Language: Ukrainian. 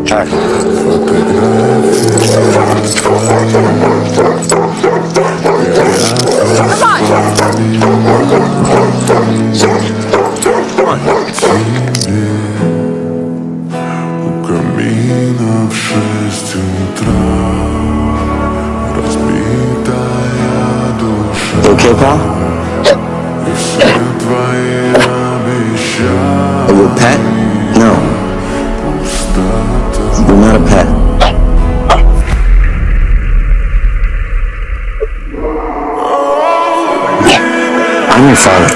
Так. У камина в 6 утра разбитая душа. You okay, pal? И все твои обещания. Are you a pet? No, Пустота. you're not a pet. I'm your father.